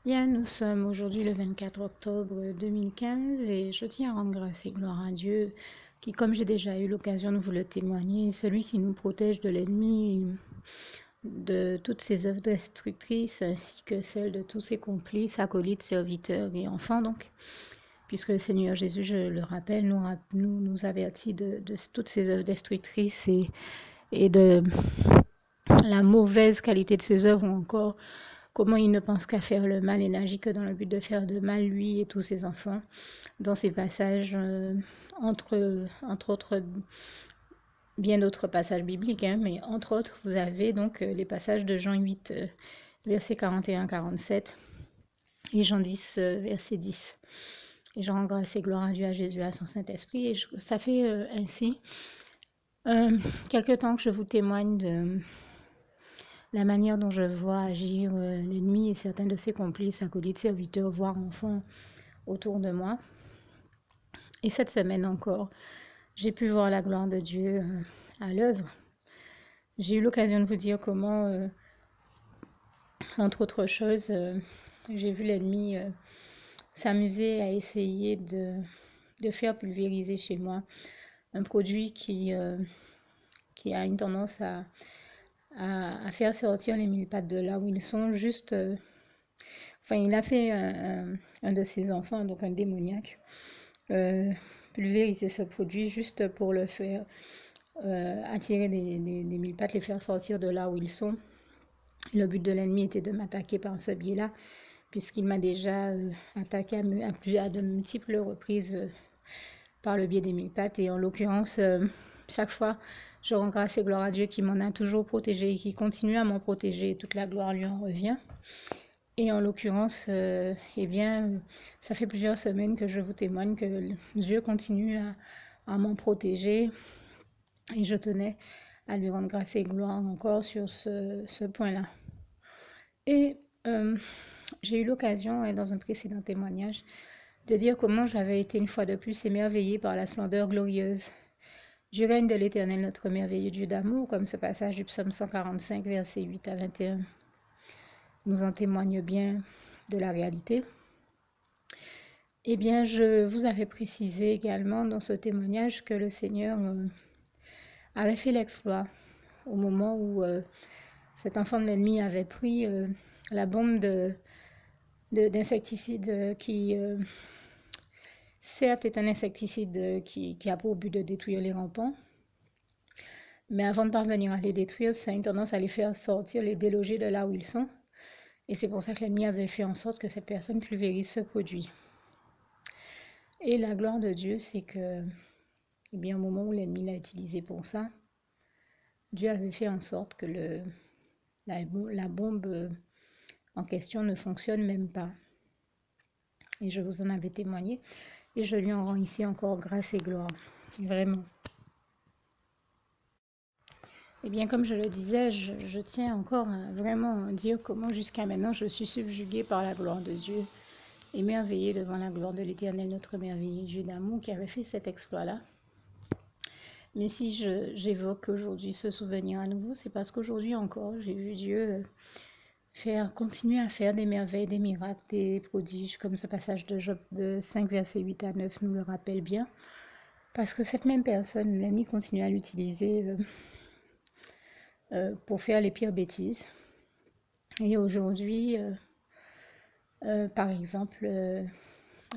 Bien, nous sommes aujourd'hui le 24 octobre 2015 et je tiens à rendre grâce et gloire à Dieu qui, comme j'ai déjà eu l'occasion de vous le témoigner, est celui qui nous protège de l'ennemi, de toutes ses œuvres destructrices ainsi que celles de tous ses complices, acolytes, serviteurs et enfants donc. Puisque le Seigneur Jésus, je le rappelle, nous avertit de toutes ces œuvres destructrices et de la mauvaise qualité de ses œuvres ou encore comment il ne pense qu'à faire le mal et n'agit que dans le but de faire de mal, lui et tous ses enfants. Dans ces passages, entre autres, bien d'autres passages bibliques, hein, mais entre autres, vous avez donc les passages de Jean 8, versets 41-47 et Jean 10, verset 10. Et je rends grâce et gloire à Dieu, à Jésus, à son Saint-Esprit. Et ça fait ainsi quelque temps que je vous témoigne de la manière dont je vois agir l'ennemi et certains de ses complices, acolytes, serviteurs, voire enfants autour de moi. Et cette semaine encore, j'ai pu voir la gloire de Dieu à l'œuvre. J'ai eu l'occasion de vous dire comment, entre autres choses, j'ai vu l'ennemi s'amuser à essayer de faire pulvériser chez moi un produit qui a une tendance à faire sortir les mille pattes de là où ils sont, juste enfin, il a fait un de ses enfants, donc un démoniaque, pulvériser ce produit juste pour le faire attirer des mille pattes, les faire sortir de là où ils sont. Le but de l'ennemi était de m'attaquer par ce biais-là, puisqu'il m'a déjà attaqué à de multiples reprises par le biais des mille pattes. Et en l'occurrence, chaque fois, je rends grâce et gloire à Dieu qui m'en a toujours protégé et qui continue à m'en protéger. Toute la gloire lui en revient. Et en l'occurrence, eh bien, ça fait plusieurs semaines que je vous témoigne que Dieu continue à m'en protéger et je tenais à lui rendre grâce et gloire encore sur ce point-là. Et j'ai eu l'occasion, dans un précédent témoignage, de dire comment j'avais été une fois de plus émerveillée par la splendeur glorieuse du règne de l'Éternel, notre merveilleux Dieu d'amour, comme ce passage du psaume 145, versets 8 à 21 nous en témoigne bien de la réalité. Eh bien, je vous avais précisé également dans ce témoignage que le Seigneur avait fait l'exploit au moment où cet enfant de l'ennemi avait pris la bombe d'insecticide qui, certes, est un insecticide qui a pour but de détruire les rampants, mais avant de parvenir à les détruire, ça a une tendance à les faire sortir, les déloger de là où ils sont. Et c'est pour ça que l'ennemi avait fait en sorte que cette personne pulvérise ce produit. Et la gloire de Dieu, c'est que, eh bien, au moment où l'ennemi l'a utilisé pour ça, Dieu avait fait en sorte que la bombe en question ne fonctionne même pas. Et je vous en avais témoigné. Et je lui en rends ici encore grâce et gloire. Vraiment. Eh bien, comme je le disais, je tiens encore à vraiment dire comment jusqu'à maintenant je suis subjuguée par la gloire de Dieu, émerveillée devant la gloire de l'Éternel, notre merveilleux Dieu d'amour qui avait fait cet exploit-là. Mais si j'évoque aujourd'hui ce souvenir à nouveau, c'est parce qu'aujourd'hui encore, j'ai vu Dieu continuer à faire des merveilles, des miracles, des prodiges, comme ce passage de Job 5, versets 8 à 9 nous le rappelle bien. Parce que cette même personne, l'ennemi continue à l'utiliser pour faire les pires bêtises. Et aujourd'hui, par exemple,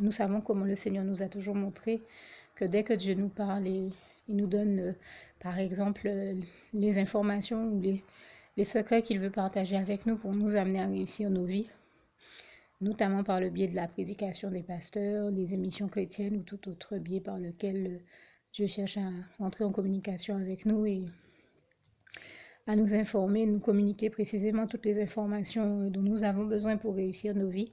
nous savons comment le Seigneur nous a toujours montré que dès que Dieu nous parle, il nous donne, par exemple, les informations ou les secrets qu'il veut partager avec nous pour nous amener à réussir nos vies, notamment par le biais de la prédication des pasteurs, des émissions chrétiennes ou tout autre biais par lequel Dieu cherche à entrer en communication avec nous et à nous informer, nous communiquer précisément toutes les informations dont nous avons besoin pour réussir nos vies.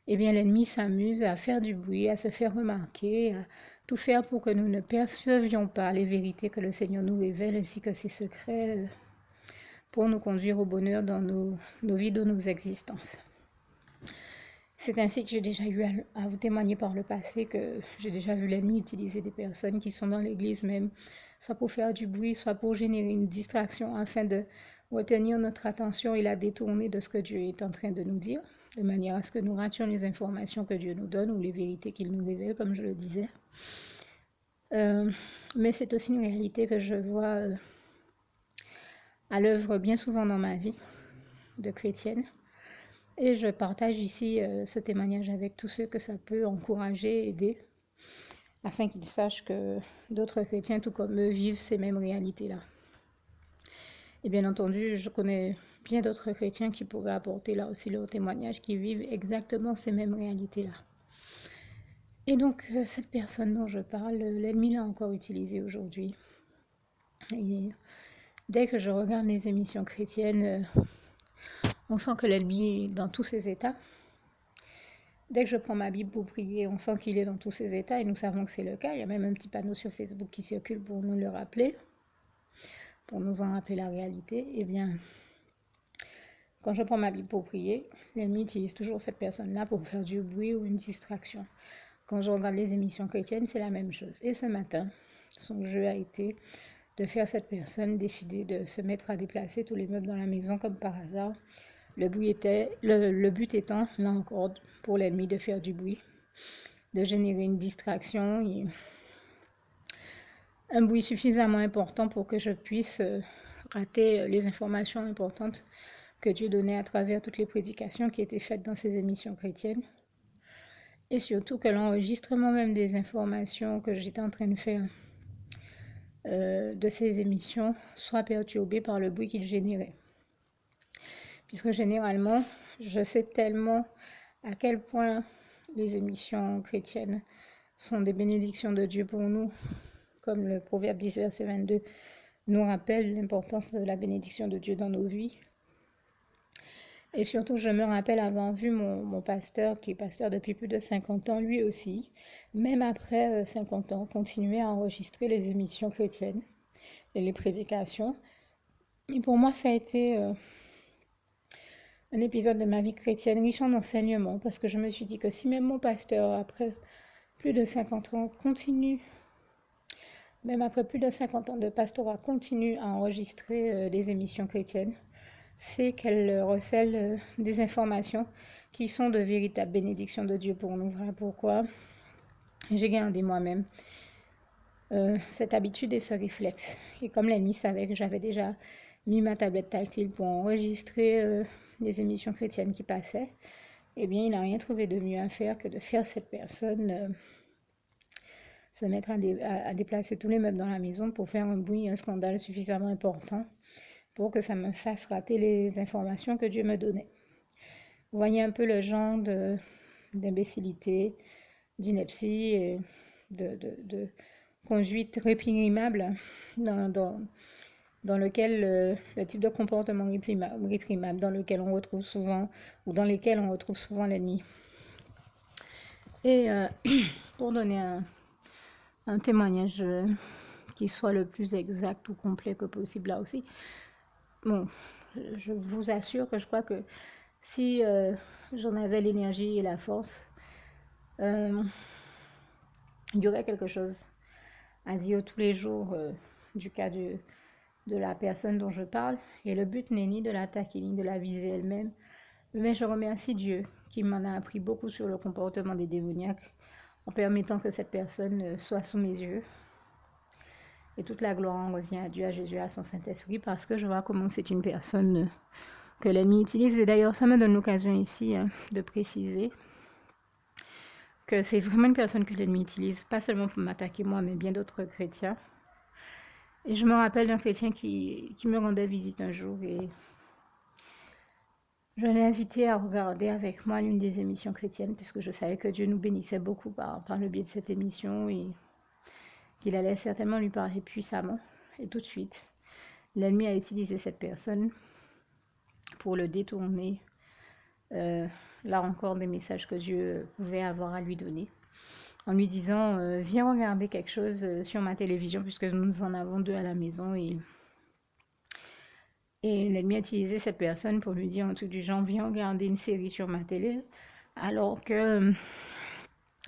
Eh bien, l'ennemi s'amuse à faire du bruit, à se faire remarquer, à tout faire pour que nous ne percevions pas les vérités que le Seigneur nous révèle ainsi que ses secrets pour nous conduire au bonheur dans nos vies, dans nos existences. C'est ainsi que j'ai déjà eu à vous témoigner par le passé que j'ai déjà vu l'ennemi utiliser des personnes qui sont dans l'église même, soit pour faire du bruit, soit pour générer une distraction afin de retenir notre attention et la détourner de ce que Dieu est en train de nous dire, de manière à ce que nous rations les informations que Dieu nous donne ou les vérités qu'il nous révèle, comme je le disais. Mais c'est aussi une réalité que je vois à l'œuvre bien souvent dans ma vie de chrétienne. Et je partage ici ce témoignage avec tous ceux que ça peut encourager, aider, afin qu'ils sachent que d'autres chrétiens, tout comme eux, vivent ces mêmes réalités-là. Et bien entendu, je connais bien d'autres chrétiens qui pourraient apporter là aussi leur témoignage, qui vivent exactement ces mêmes réalités-là. Et donc, cette personne dont je parle, l'ennemi l'a encore utilisée aujourd'hui. Et dès que je regarde les émissions chrétiennes, on sent que l'ennemi est dans tous ses états. Dès que je prends ma Bible pour prier, on sent qu'il est dans tous ses états et nous savons que c'est le cas. Il y a même un petit panneau sur Facebook qui circule pour nous le rappeler, pour nous en rappeler la réalité. Eh bien, quand je prends ma Bible pour prier, l'ennemi utilise toujours cette personne-là pour faire du bruit ou une distraction. Quand je regarde les émissions chrétiennes, c'est la même chose. Et ce matin, son jeu a été de faire cette personne décider de se mettre à déplacer tous les meubles dans la maison comme par hasard. Le but étant, là encore, pour l'ennemi de faire du bruit, de générer une distraction, et un bruit suffisamment important pour que je puisse rater les informations importantes que Dieu donnait à travers toutes les prédications qui étaient faites dans ces émissions chrétiennes. Et surtout que l'enregistrement même des informations que j'étais en train de faire de ces émissions soit perturbé par le bruit qu'il générait. Puisque généralement, je sais tellement à quel point les émissions chrétiennes sont des bénédictions de Dieu pour nous, comme le Proverbe 10, verset 22 nous rappelle l'importance de la bénédiction de Dieu dans nos vies. Et surtout, je me rappelle avoir vu mon pasteur, qui est pasteur depuis plus de 50 ans, lui aussi, même après 50 ans, continuer à enregistrer les émissions chrétiennes et les prédications. Et pour moi, ça a été un épisode de ma vie chrétienne riche en enseignements, parce que je me suis dit que si même mon pasteur, après plus de 50 ans, même après plus de 50 ans de pastorat, continue à enregistrer des émissions chrétiennes, c'est qu'elle recèle des informations qui sont de véritables bénédictions de Dieu pour nous. Voilà pourquoi j'ai gardé moi-même cette habitude et ce réflexe. Et comme l'ennemi savait que j'avais déjà mis ma tablette tactile pour enregistrer les émissions chrétiennes qui passaient, eh bien, il n'a rien trouvé de mieux à faire que de faire cette personne se mettre à déplacer tous les meubles dans la maison pour faire un bruit, un scandale suffisamment important pour que ça me fasse rater les informations que Dieu me donnait. Vous voyez un peu le genre d'imbécilité, d'ineptie et de conduite réprimable dans lequel le type de comportement réprimable dans lequel on retrouve souvent ou dans lesquels on retrouve souvent l'ennemi. Et pour donner un témoignage qui soit le plus exact ou complet que possible là aussi, bon, je vous assure que je crois que si j'en avais l'énergie et la force, il y aurait quelque chose à dire tous les jours du cas de la personne dont je parle. Et le but n'est ni de l'attaquer ni de la viser elle-même. Mais je remercie Dieu qui m'en a appris beaucoup sur le comportement des démoniaques en permettant que cette personne soit sous mes yeux. Et toute la gloire en revient à Dieu, à Jésus, à son Saint-Esprit, parce que je vois comment c'est une personne que l'ennemi utilise. Et d'ailleurs, ça me donne l'occasion ici de préciser que c'est vraiment une personne que l'ennemi utilise, pas seulement pour m'attaquer moi, mais bien d'autres chrétiens. Et je me rappelle d'un chrétien qui me rendait visite un jour et je l'ai invité à regarder avec moi l'une des émissions chrétiennes, puisque je savais que Dieu nous bénissait beaucoup par le biais de cette émission et qu'il allait certainement lui parler puissamment. Et tout de suite, l'ennemi a utilisé cette personne pour le détourner, là encore, des messages que Dieu pouvait avoir à lui donner, en lui disant viens regarder quelque chose sur ma télévision, puisque nous en avons deux à la maison. Et l'ennemi a utilisé cette personne pour lui dire un truc du genre viens regarder une série sur ma télé, alors que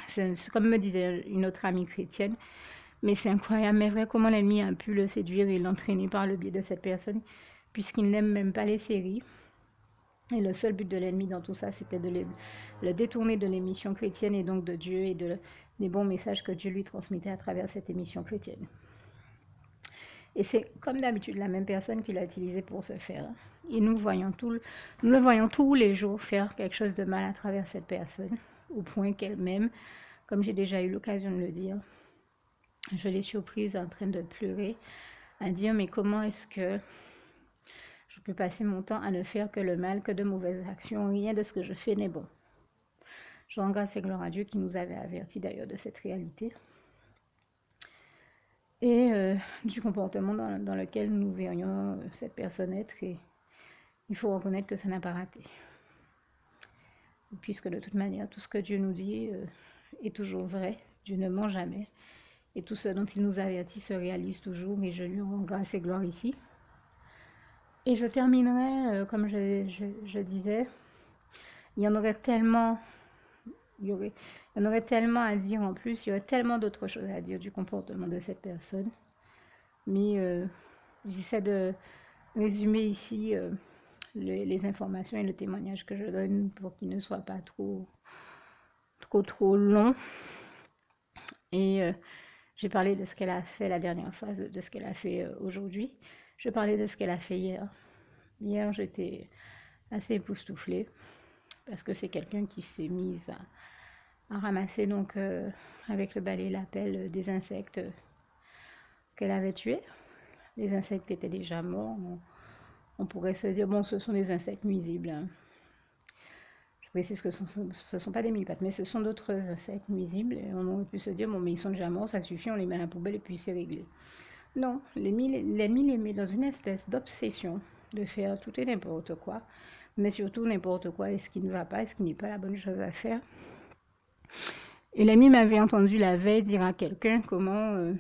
c'est comme me disait une autre amie chrétienne, mais c'est incroyable, mais vrai comment l'ennemi a pu le séduire et l'entraîner par le biais de cette personne puisqu'il n'aime même pas les séries. Et le seul but de l'ennemi dans tout ça, c'était de le détourner de l'émission chrétienne et donc de Dieu et des bons messages que Dieu lui transmettait à travers cette émission chrétienne. Et c'est comme d'habitude la même personne qui l'a utilisé pour ce faire. Et nous le voyons tous les jours faire quelque chose de mal à travers cette personne, au point qu'elle-même, comme j'ai déjà eu l'occasion de le dire, je l'ai surprise en train de pleurer, à dire mais comment est-ce que je peux passer mon temps à ne faire que le mal, que de mauvaises actions, rien de ce que je fais n'est bon. Je rends grâce et gloire à Dieu qui nous avait avertis d'ailleurs de cette réalité et du comportement dans lequel nous verrions cette personne être, et il faut reconnaître que ça n'a pas raté. Puisque de toute manière, tout ce que Dieu nous dit est toujours vrai, Dieu ne ment jamais, et tout ce dont il nous avertit se réalise toujours, et je lui rends grâce et gloire ici. Et je terminerai, comme je disais, il y en aurait tellement à dire en plus, il y aurait tellement d'autres choses à dire du comportement de cette personne. Mais j'essaie de résumer ici les informations et le témoignage que je donne pour qu'il ne soit pas trop long. Et j'ai parlé de ce qu'elle a fait la dernière fois, de ce qu'elle a fait aujourd'hui. Je parlais de ce qu'elle a fait hier. Hier, j'étais assez époustouflée parce que c'est quelqu'un qui s'est mise à ramasser donc avec le balai et la pelle des insectes qu'elle avait tués. Les insectes étaient déjà morts. On pourrait se dire, bon, ce sont des insectes nuisibles. Hein. Je précise que ce ne sont pas des mille-pattes, mais ce sont d'autres insectes nuisibles. Et on aurait pu se dire, bon, mais ils sont déjà morts, ça suffit, on les met à la poubelle et puis c'est réglé. Non, l'ennemi les met dans une espèce d'obsession de faire tout et n'importe quoi, mais surtout n'importe quoi est ce qui ne va pas, est ce qui n'est pas la bonne chose à faire. Et l'ami m'avait entendu la veille dire à quelqu'un comment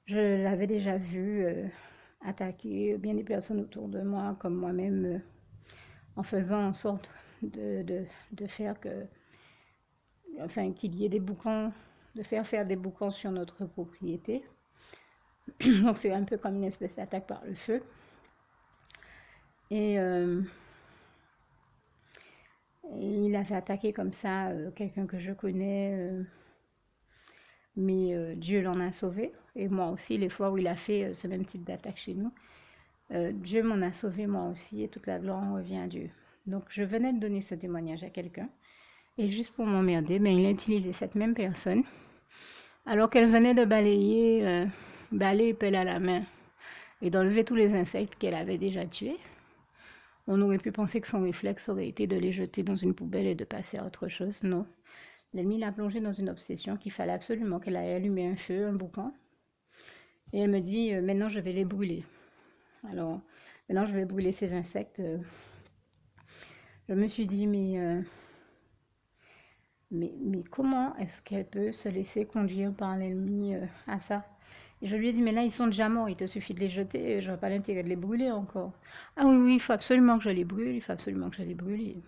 je l'avais déjà vu attaquer bien des personnes autour de moi, comme moi-même, en faisant en sorte de faire qu'il y ait des boucans, de faire des boucans sur notre propriété. Donc c'est un peu comme une espèce d'attaque par le feu. Et il avait attaqué comme ça quelqu'un que je connais, mais Dieu l'en a sauvé. Et moi aussi, les fois où il a fait ce même type d'attaque chez nous, Dieu m'en a sauvé moi aussi, et toute la gloire en revient à Dieu. Donc je venais de donner ce témoignage à quelqu'un, et juste pour m'emmerder, il a utilisé cette même personne, alors qu'elle venait de balayer, balai et pelle à la main, et d'enlever tous les insectes qu'elle avait déjà tués. On aurait pu penser que son réflexe aurait été de les jeter dans une poubelle et de passer à autre chose. Non. L'ennemi l'a plongée dans une obsession qu'il fallait absolument qu'elle aille allumer un feu, un boucan. Et elle me dit, maintenant je vais les brûler. Alors, maintenant je vais brûler ces insectes. Je me suis dit, mais comment est-ce qu'elle peut se laisser conduire par l'ennemi à ça? Et je lui ai dit, mais là, ils sont déjà morts, il te suffit de les jeter, je n'aurai pas l'intérêt de les brûler encore. Ah oui, il faut absolument que je les brûle, il faut absolument que je les brûle.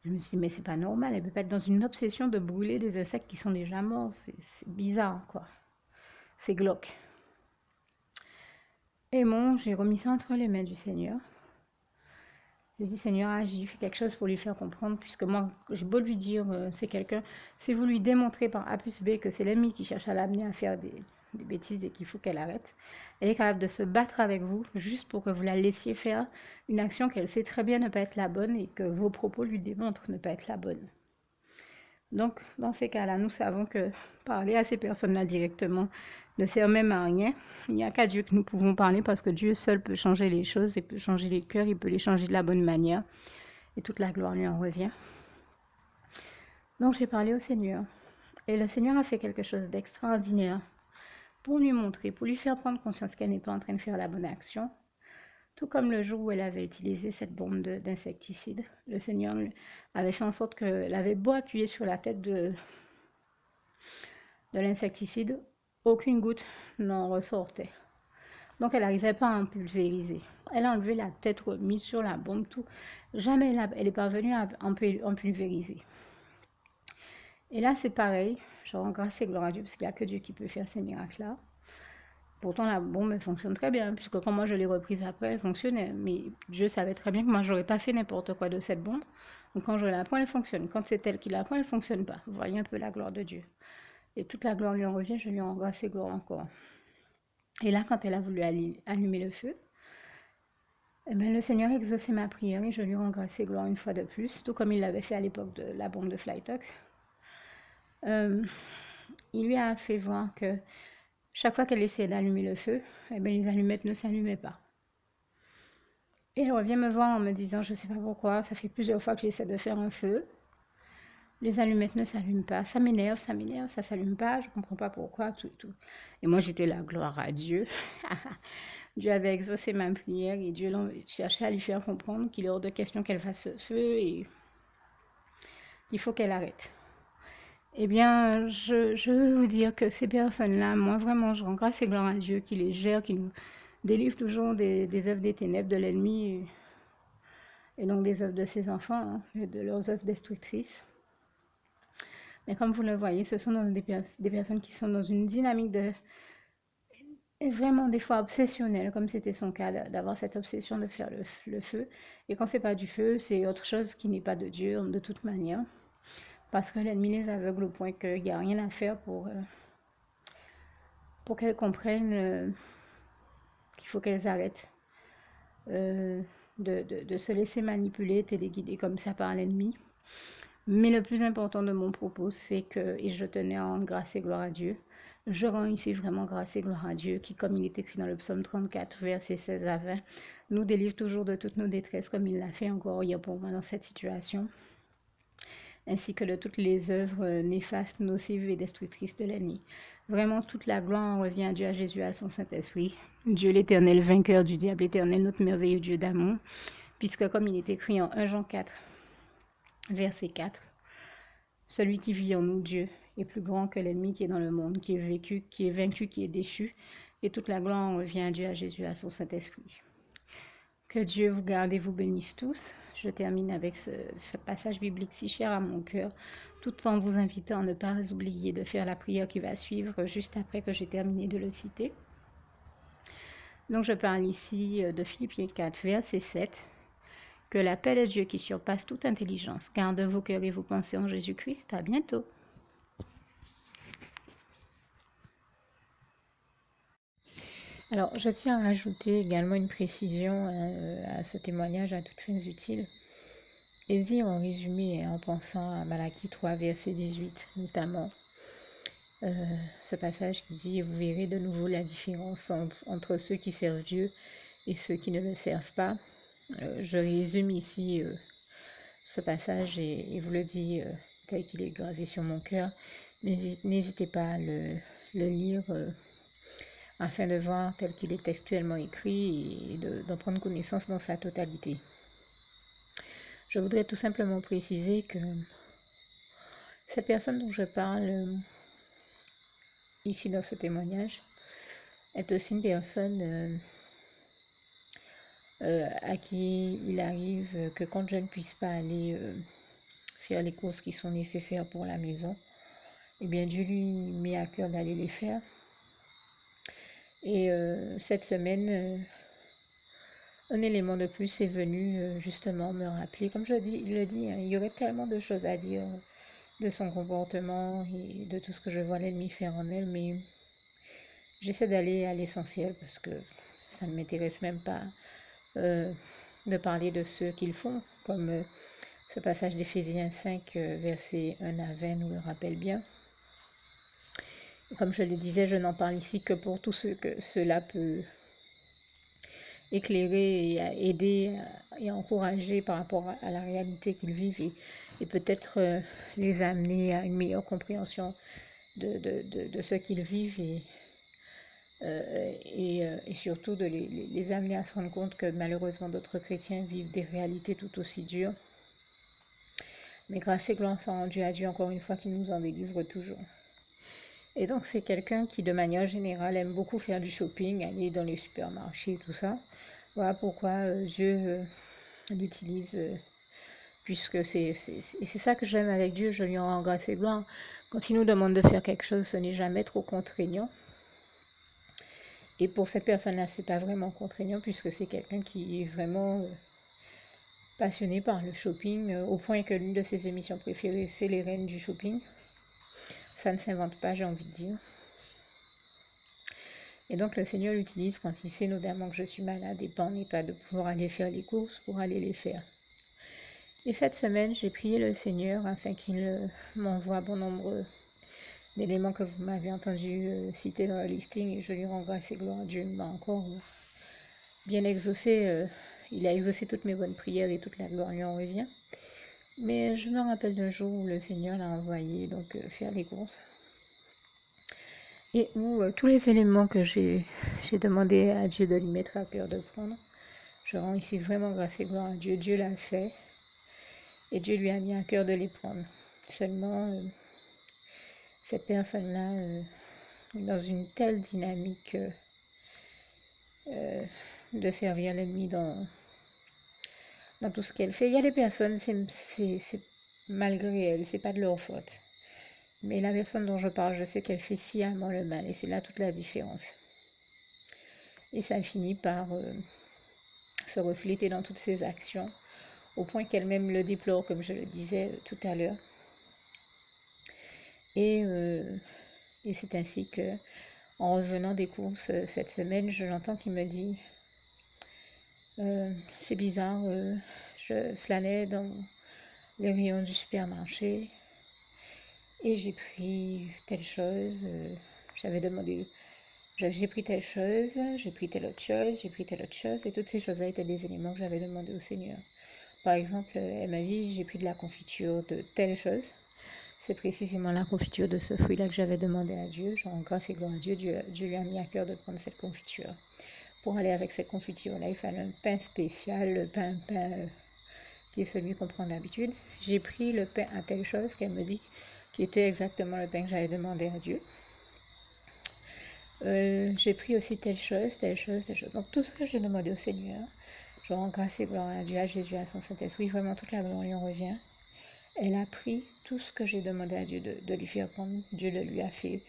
Je me suis dit, mais c'est pas normal, elle peut pas être dans une obsession de brûler des insectes qui sont déjà morts, c'est bizarre, quoi. C'est glauque. Et bon, j'ai remis ça entre les mains du Seigneur. J'ai dit, Seigneur, agis, fais quelque chose pour lui faire comprendre, puisque moi, j'ai beau lui dire, c'est quelqu'un, si vous lui démontrez par A plus B que c'est l'ennemi qui cherche à l'amener à faire des bêtises et qu'il faut qu'elle arrête, elle est capable de se battre avec vous juste pour que vous la laissiez faire une action qu'elle sait très bien ne pas être la bonne et que vos propos lui démontrent ne pas être la bonne. Donc, dans ces cas-là, nous savons que parler à ces personnes-là directement ne sert même à rien. Il n'y a qu'à Dieu que nous pouvons parler parce que Dieu seul peut changer les choses, il peut changer les cœurs, il peut les changer de la bonne manière. Et toute la gloire lui en revient. Donc, j'ai parlé au Seigneur. Et le Seigneur a fait quelque chose d'extraordinaire pour lui montrer, pour lui faire prendre conscience qu'elle n'est pas en train de faire la bonne action. Tout comme le jour où elle avait utilisé cette bombe d'insecticide, le Seigneur avait fait en sorte qu'elle avait beau appuyer sur la tête de l'insecticide, aucune goutte n'en ressortait. Donc elle n'arrivait pas à en pulvériser. Elle a enlevé la tête remise sur la bombe, tout. Jamais elle est parvenue à en pulvériser. Et là c'est pareil, je rends grâce et gloire à Dieu parce qu'il n'y a que Dieu qui peut faire ces miracles-là. Pourtant, la bombe, elle fonctionne très bien, puisque quand moi je l'ai reprise après, elle fonctionnait. Mais Dieu savait très bien que moi, j'aurais pas fait n'importe quoi de cette bombe. Donc quand je la prends, elle fonctionne. Quand c'est elle qui la prend, elle fonctionne pas. Vous voyez un peu la gloire de Dieu. Et toute la gloire lui en revient, je lui en rends ses gloires encore. Et là, quand elle a voulu allumer le feu, eh ben, le Seigneur a exaucé ma prière et je lui rends grâce et gloire une fois de plus, tout comme il l'avait fait à l'époque de la bombe de Flytox. Il lui a fait voir que chaque fois qu'elle essayait d'allumer le feu, eh ben, les allumettes ne s'allumaient pas. Et elle revient me voir en me disant, je ne sais pas pourquoi, ça fait plusieurs fois que j'essaie de faire un feu. Les allumettes ne s'allument pas. Ça m'énerve, ça s'allume pas, je ne comprends pas pourquoi, tout et tout. Et moi, j'étais là, gloire à Dieu. Dieu avait exaucé ma prière et Dieu cherchait à lui faire comprendre qu'il est hors de question qu'elle fasse ce feu et qu'il faut qu'elle arrête. Eh bien, je veux vous dire que ces personnes-là, moi vraiment, je rends grâce et gloire à Dieu qui les gère, qui nous délivre toujours des œuvres des ténèbres de l'ennemi et donc des œuvres de ses enfants, hein, de leurs œuvres destructrices. Mais comme vous le voyez, ce sont des personnes qui sont dans une dynamique de vraiment des fois obsessionnelle, comme c'était son cas, d'avoir cette obsession de faire le feu. Et quand c'est pas du feu, c'est autre chose qui n'est pas de Dieu, de toute manière. Parce que l'ennemi les aveugle au point qu'il n'y a rien à faire pour qu'elles comprennent qu'il faut qu'elles arrêtent de se laisser manipuler, téléguider comme ça par l'ennemi. Mais le plus important de mon propos, c'est que, et je tenais à rendre grâce et gloire à Dieu, je rends ici vraiment grâce et gloire à Dieu qui, comme il est écrit dans le psaume 34, versets 16 à 20, nous délivre toujours de toutes nos détresses, comme il l'a fait encore hier pour moi dans cette situation, ainsi que de toutes les œuvres néfastes, nocives et destructrices de l'ennemi. Vraiment, toute la gloire en revient à Dieu, à Jésus, à son Saint-Esprit. Dieu l'éternel, vainqueur du diable éternel, notre merveilleux Dieu d'amour, puisque comme il est écrit en 1 Jean 4, verset 4, celui qui vit en nous, Dieu, est plus grand que l'ennemi qui est dans le monde, qui est vaincu, qui est déchu. Et toute la gloire en revient à Dieu, à Jésus, à son Saint-Esprit. Que Dieu vous garde et vous bénisse tous. Je termine avec ce passage biblique si cher à mon cœur, tout en vous invitant à ne pas oublier de faire la prière qui va suivre juste après que j'ai terminé de le citer. Donc je parle ici de Philippiens 4, verset 7. Que la paix de Dieu qui surpasse toute intelligence garde vos cœurs et vos pensées en Jésus-Christ. À bientôt. Alors, je tiens à ajouter également une précision à ce témoignage à toutes fins utiles. Et dire en résumé, en pensant à Malachie 3, verset 18, notamment, ce passage qui dit « Vous verrez de nouveau la différence entre ceux qui servent Dieu et ceux qui ne le servent pas ». Je résume ici ce passage et vous le dis tel qu'il est gravé sur mon cœur. N'hésitez pas à le lire afin de voir tel qu'il est textuellement écrit et d'en prendre connaissance dans sa totalité. Je voudrais tout simplement préciser que cette personne dont je parle ici dans ce témoignage est aussi une personne à qui il arrive que quand je ne puisse pas aller faire les courses qui sont nécessaires pour la maison, eh bien Dieu lui met à cœur d'aller les faire. Et cette semaine, un élément de plus est venu justement me rappeler, comme je le dis, hein, il y aurait tellement de choses à dire de son comportement et de tout ce que je vois l'ennemi faire en elle, mais j'essaie d'aller à l'essentiel parce que ça ne m'intéresse même pas de parler de ce qu'ils font, comme ce passage d'Éphésiens 5, versets 1 à 20 nous le rappelle bien. Comme je le disais, je n'en parle ici que pour tout ce que cela peut éclairer et aider et encourager par rapport à la réalité qu'ils vivent et peut-être les amener à une meilleure compréhension de ce qu'ils vivent et surtout de les amener à se rendre compte que malheureusement d'autres chrétiens vivent des réalités tout aussi dures. Mais grâce et gloire sont rendues à Dieu encore une fois qui nous en délivre toujours. Et donc c'est quelqu'un qui de manière générale aime beaucoup faire du shopping, aller dans les supermarchés et tout ça. Voilà pourquoi Dieu l'utilise, puisque c'est ça que j'aime avec Dieu, je lui en rends grâce et gloire. Quand il nous demande de faire quelque chose, ce n'est jamais trop contraignant. Et pour cette personne-là, c'est pas vraiment contraignant puisque c'est quelqu'un qui est vraiment passionné par le shopping, au point que l'une de ses émissions préférées, c'est les reines du shopping. Ça ne s'invente pas, j'ai envie de dire. Et donc le Seigneur l'utilise quand il sait notamment que je suis malade et pas en état de pouvoir aller faire les courses pour aller les faire. Et cette semaine, j'ai prié le Seigneur afin qu'il m'envoie bon nombre d'éléments que vous m'avez entendu citer dans le listing, et je lui rends grâce et gloire. Dieu m'a encore bien exaucé. Il a exaucé toutes mes bonnes prières et toute la gloire lui en revient. Mais je me rappelle d'un jour où le Seigneur l'a envoyé donc faire les courses. Et où tous les éléments que j'ai demandé à Dieu de lui mettre à cœur de prendre, je rends ici vraiment grâce et gloire à Dieu. Dieu l'a fait et Dieu lui a mis à cœur de les prendre. Seulement, cette personne-là est dans une telle dynamique de servir l'ennemi dans tout ce qu'elle fait. Il y a des personnes, c'est malgré elles, c'est pas de leur faute. Mais la personne dont je parle, je sais qu'elle fait sciemment le mal et c'est là toute la différence. Et ça finit par se refléter dans toutes ses actions, au point qu'elle-même le déplore, comme je le disais tout à l'heure. Et c'est ainsi que, en revenant des courses cette semaine, je l'entends qui me dit c'est bizarre, je flânais dans les rayons du supermarché et j'ai pris telle chose, j'avais demandé, j'ai pris telle chose, j'ai pris telle autre chose, j'ai pris telle autre chose, et toutes ces choses-là étaient des éléments que j'avais demandé au Seigneur. Par exemple, elle m'a dit j'ai pris de la confiture de telle chose. C'est précisément la confiture de ce fruit-là que j'avais demandé à Dieu. Genre, grâce et gloire à Dieu, Dieu lui a mis à cœur de prendre cette confiture. Pour aller avec cette confiture-là, il fallait un pain spécial, le pain qui est celui qu'on prend d'habitude. J'ai pris le pain à telle chose qu'elle me dit qui était exactement le pain que j'avais demandé à Dieu. J'ai pris aussi telle chose, telle chose, telle chose. Donc tout ce que j'ai demandé au Seigneur, je rends grâce et gloire à Dieu, à Jésus, à son Saint-Esprit. Vraiment, toute la gloire lui en revient. Elle a pris tout ce que j'ai demandé à Dieu de lui faire prendre. Dieu le lui a fait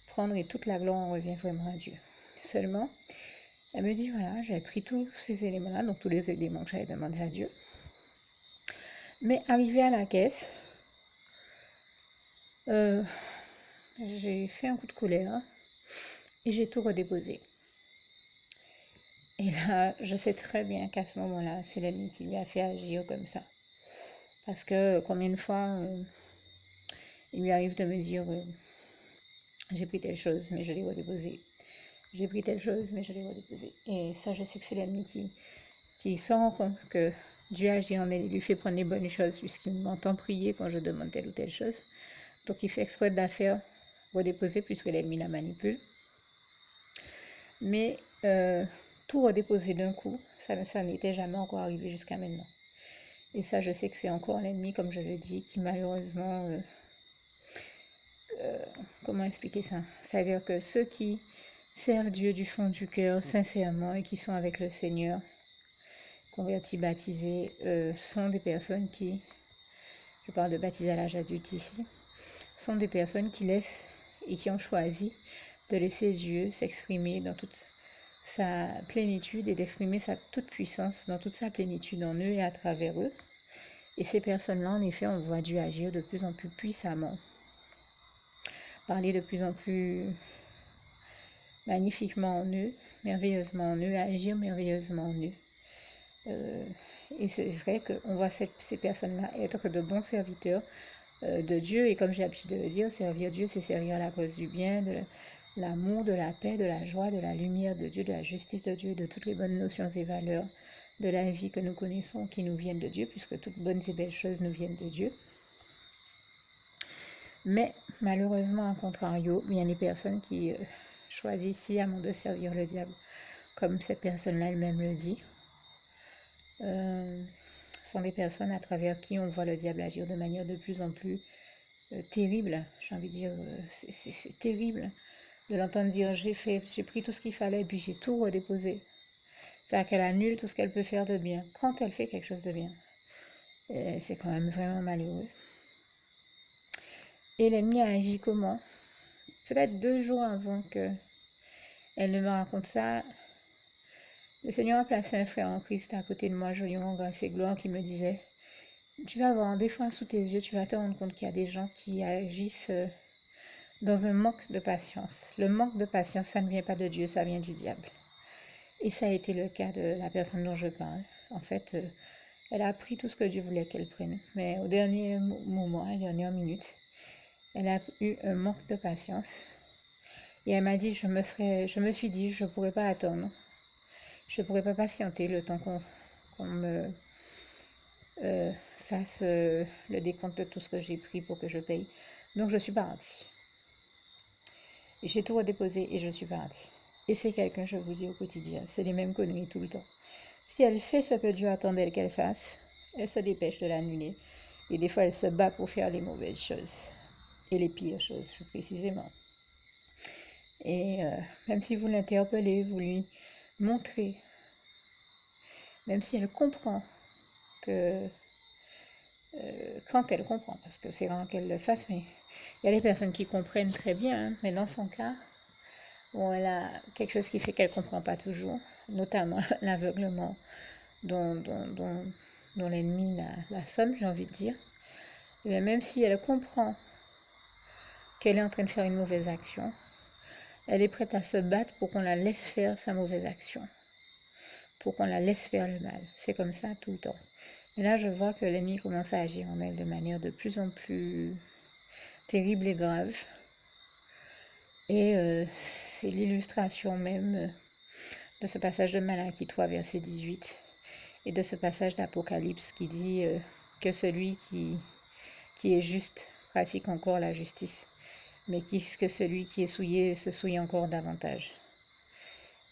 prendre et toute la gloire en revient vraiment à Dieu. Seulement, elle me dit, voilà, j'avais pris tous ces éléments-là, donc tous les éléments que j'avais demandé à Dieu. Mais arrivé à la caisse, j'ai fait un coup de colère et j'ai tout redéposé. Et là, je sais très bien qu'à ce moment-là, c'est l'ennemi qui lui a fait agir comme ça. Parce que combien de fois il lui arrive de me dire j'ai pris telle chose, mais je l'ai redéposée. J'ai pris telle chose, mais je l'ai redéposée. Et ça, je sais que c'est l'ennemi qui se rend compte que Dieu agit en elle et lui fait prendre les bonnes choses, puisqu'il m'entend prier quand je demande telle ou telle chose. Donc il fait exprès de la faire redéposer, puisque l'ennemi la manipule. Mais tout redéposer d'un coup, ça n'était jamais encore arrivé jusqu'à maintenant. Et ça, je sais que c'est encore l'ennemi, comme je le dis, qui malheureusement... comment expliquer ça? C'est-à-dire que ceux qui servent Dieu du fond du cœur, sincèrement, et qui sont avec le Seigneur, convertis, baptisés, sont des personnes qui, je parle de baptisés à l'âge adulte ici, sont des personnes qui laissent et qui ont choisi de laisser Dieu s'exprimer dans toute sa plénitude et d'exprimer sa toute puissance dans toute sa plénitude en eux et à travers eux. Et ces personnes-là, en effet, on voit Dieu agir de plus en plus puissamment, parler de plus en plus magnifiquement en eux, merveilleusement en eux, agir merveilleusement en eux. Et c'est vrai qu'on voit ces personnes-là être de bons serviteurs de Dieu. Et comme j'ai l'habitude de le dire, servir Dieu, c'est servir à la cause du bien, de l'amour, de la paix, de la joie, de la lumière de Dieu, de la justice de Dieu, et de toutes les bonnes notions et valeurs de la vie que nous connaissons, qui nous viennent de Dieu, puisque toutes bonnes et belles choses nous viennent de Dieu. Mais malheureusement, à contrario, il y a des personnes qui choisissent sciemment de servir le diable, comme cette personne-là elle-même le dit. Sont des personnes à travers qui on voit le diable agir de manière de plus en plus terrible. J'ai envie de dire, c'est terrible de l'entendre dire j'ai pris tout ce qu'il fallait et puis j'ai tout redéposé. C'est-à-dire qu'elle annule tout ce qu'elle peut faire de bien quand elle fait quelque chose de bien. C'est quand même vraiment malheureux. Et l'ennemi a agi comment? Peut-être 2 jours avant que Elle me raconte ça. Le Seigneur a placé un frère en Christ à côté de moi, je lui rends grâce et gloire, qui me disait, tu vas voir des fois sous tes yeux, tu vas te rendre compte qu'il y a des gens qui agissent dans un manque de patience. Le manque de patience, ça ne vient pas de Dieu, ça vient du diable. Et ça a été le cas de la personne dont je parle. En fait, elle a appris tout ce que Dieu voulait qu'elle prenne. Mais au dernier moment, à la dernière minute, elle a eu un manque de patience. Et elle m'a dit, je me suis dit, je ne pourrais pas attendre. Je ne pourrais pas patienter le temps qu'on me fasse le décompte de tout ce que j'ai pris pour que je paye. Donc je suis partie. J'ai tout redéposé et je suis partie. Et c'est quelqu'un, je vous dis au quotidien, c'est les mêmes conneries tout le temps. Si elle fait ce que Dieu attendait qu'elle fasse, elle se dépêche de l'annuler. Et des fois, elle se bat pour faire les mauvaises choses. Et les pires choses, plus précisément. Et même si vous l'interpellez, vous lui montrez, même si elle comprend que quand elle comprend, parce que c'est rare qu'elle le fasse, mais il y a des personnes qui comprennent très bien, hein, mais dans son cas, bon, elle a quelque chose qui fait qu'elle ne comprend pas toujours, notamment l'aveuglement dont l'ennemi la somme, j'ai envie de dire. Et même si elle comprend qu'elle est en train de faire une mauvaise action, elle est prête à se battre pour qu'on la laisse faire sa mauvaise action, pour qu'on la laisse faire le mal. C'est comme ça tout le temps. Et là, je vois que l'ennemi commence à agir en elle de manière de plus en plus terrible et grave. Et c'est l'illustration même de ce passage de Malachie 3, verset 18, et de ce passage d'Apocalypse qui dit que celui qui est juste pratique encore la justice, mais que celui qui est souillé se souille encore davantage.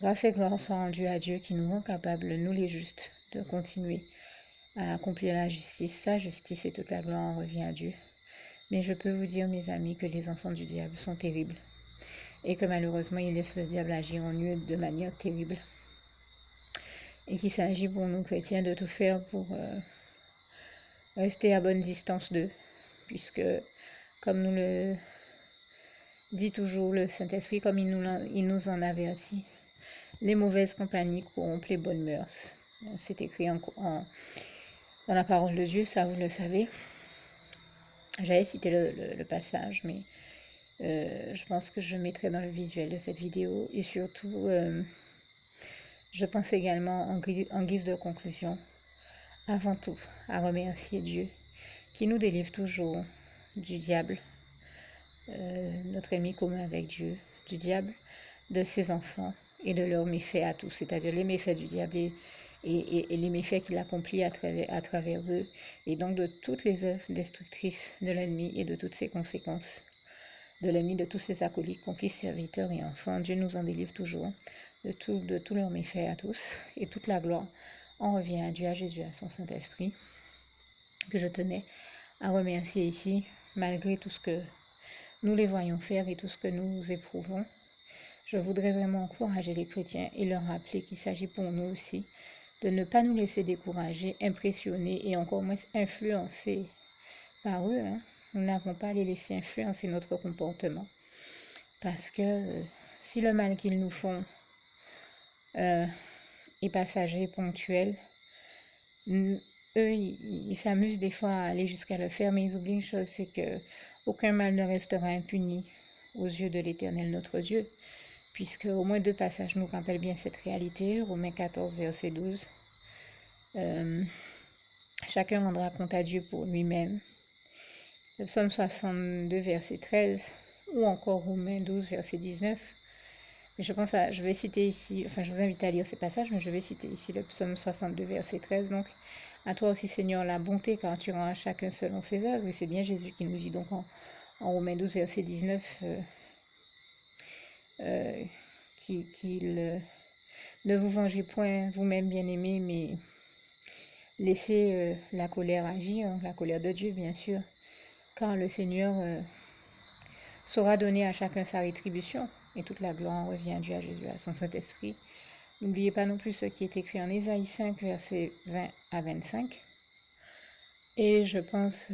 Grâce et gloire sont rendues à Dieu qui nous rend capables, nous les justes, de continuer à accomplir la justice. Sa justice et toute la gloire en revient à Dieu. Mais je peux vous dire, mes amis, que les enfants du diable sont terribles et que malheureusement, ils laissent le diable agir en eux de manière terrible. Et qu'il s'agit pour nous chrétiens de tout faire pour rester à bonne distance d'eux, puisque, comme nous le dit toujours le Saint-Esprit, comme il nous en avertit, les mauvaises compagnies corrompent les bonnes mœurs. C'est écrit dans la parole de Dieu, ça vous le savez. J'avais cité le passage, mais je pense que je mettrai dans le visuel de cette vidéo. Et surtout, je pense également en guise de conclusion, avant tout, à remercier Dieu qui nous délivre toujours du diable, notre ennemi commun avec Dieu, du diable, de ses enfants et de leurs méfaits à tous, c'est-à-dire les méfaits du diable et les méfaits qu'il accomplit à travers eux, et donc de toutes les œuvres destructrices de l'ennemi et de toutes ses conséquences de l'ennemi, de tous ses acolytes, complices, serviteurs et enfants. Dieu nous en délivre toujours de tous leurs méfaits à tous, et toute la gloire en revient à Dieu, à Jésus, à son Saint-Esprit, que je tenais à remercier ici, malgré tout ce que nous les voyons faire et tout ce que nous éprouvons. Je voudrais vraiment encourager les chrétiens et leur rappeler qu'il s'agit pour nous aussi de ne pas nous laisser décourager, impressionner et encore moins influencer par eux. Nous n'avons pas à les laisser influencer notre comportement. Parce que si le mal qu'ils nous font est passager, ponctuel, eux, ils s'amusent des fois à aller jusqu'à le faire, mais ils oublient une chose, c'est que aucun mal ne restera impuni aux yeux de l'Éternel notre Dieu, puisque au moins deux passages nous rappellent bien cette réalité. Romains 14, verset 12. Chacun rendra compte à Dieu pour lui-même. Le psaume 62, verset 13, ou encore Romains 12, verset 19. Mais je vais citer ici, enfin je vous invite à lire ces passages, mais je vais citer ici le psaume 62, verset 13. Donc, à toi aussi Seigneur la bonté, car tu rends à chacun selon ses œuvres. Et c'est bien Jésus qui nous dit donc en Romains 12, verset 19, qu'il ne vous vengez point vous-même bien-aimés, mais laissez la colère agir, la colère de Dieu bien sûr, car le Seigneur saura donner à chacun sa rétribution, et toute la gloire revient à Dieu, à Jésus, à son Saint-Esprit. N'oubliez pas non plus ce qui est écrit en Ésaïe 5, versets 20 à 25. Et je pense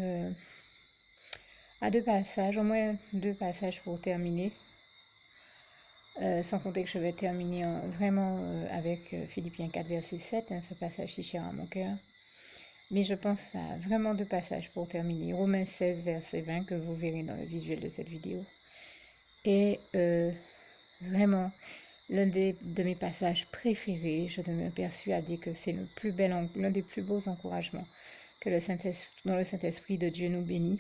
à deux passages, au moins deux passages pour terminer. Sans compter que je vais terminer vraiment avec Philippiens 4, verset 7, ce passage si cher à mon cœur. Mais je pense à vraiment deux passages pour terminer. Romains 16, verset 20, que vous verrez dans le visuel de cette vidéo. Et vraiment, de mes passages préférés, je demeure persuadée que c'est l'un des plus beaux encouragements que dont le Saint-Esprit de Dieu nous bénit.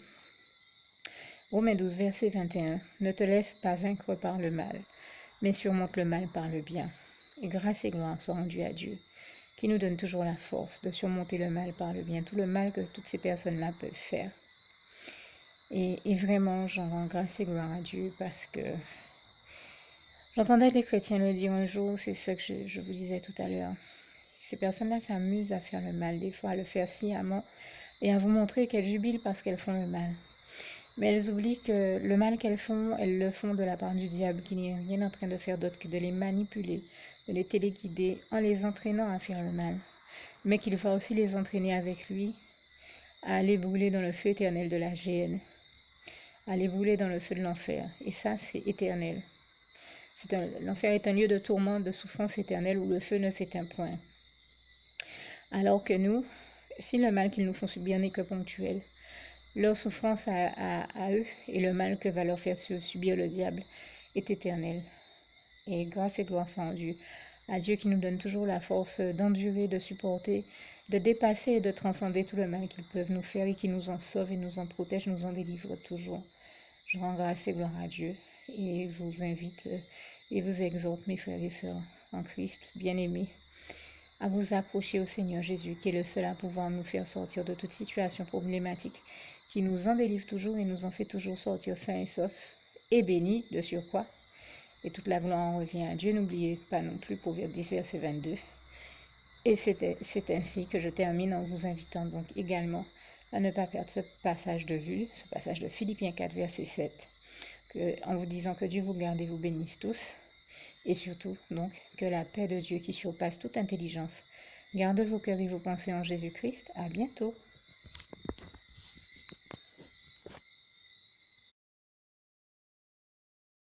Romains 12, verset 21. Ne te laisse pas vaincre par le mal, mais surmonte le mal par le bien. Et grâce et gloire soient rendues à Dieu, qui nous donne toujours la force de surmonter le mal par le bien, tout le mal que toutes ces personnes-là peuvent faire. Et vraiment, j'en rends grâce et gloire à Dieu parce que j'entendais les chrétiens le dire un jour, c'est ce que je vous disais tout à l'heure. Ces personnes-là s'amusent à faire le mal, des fois à le faire sciemment et à vous montrer qu'elles jubilent parce qu'elles font le mal. Mais elles oublient que le mal qu'elles font, elles le font de la part du diable, qui n'est rien en train de faire d'autre que de les manipuler, de les téléguider en les entraînant à faire le mal. Mais qu'il va aussi les entraîner avec lui à aller brûler dans le feu éternel de la géhenne, à aller brûler dans le feu de l'enfer. Et ça, c'est éternel. L'enfer est un lieu de tourment, de souffrance éternelle où le feu ne s'éteint point. Alors que nous, si le mal qu'ils nous font subir n'est que ponctuel, leur souffrance à eux et le mal que va leur faire subir le diable est éternel. Et grâce et gloire sont rendues à Dieu qui nous donne toujours la force d'endurer, de supporter, de dépasser et de transcender tout le mal qu'ils peuvent nous faire et qui nous en sauve et nous en protège, nous en délivre toujours. Je rends grâce et gloire à Dieu et vous invite et vous exhorte, mes frères et sœurs en Christ, bien-aimés, à vous approcher au Seigneur Jésus, qui est le seul à pouvoir nous faire sortir de toute situation problématique, qui nous en délivre toujours et nous en fait toujours sortir sains et saufs et bénis de surcroît. Et toute la gloire en revient à Dieu. N'oubliez pas non plus Proverbe 10, verset 22. Et c'est ainsi que je termine en vous invitant donc également à ne pas perdre ce passage de vue, ce passage de Philippiens 4, verset 7, en vous disant que Dieu vous garde et vous bénisse tous. Et surtout, donc, que la paix de Dieu qui surpasse toute intelligence garde vos cœurs et vos pensées en Jésus-Christ. À bientôt.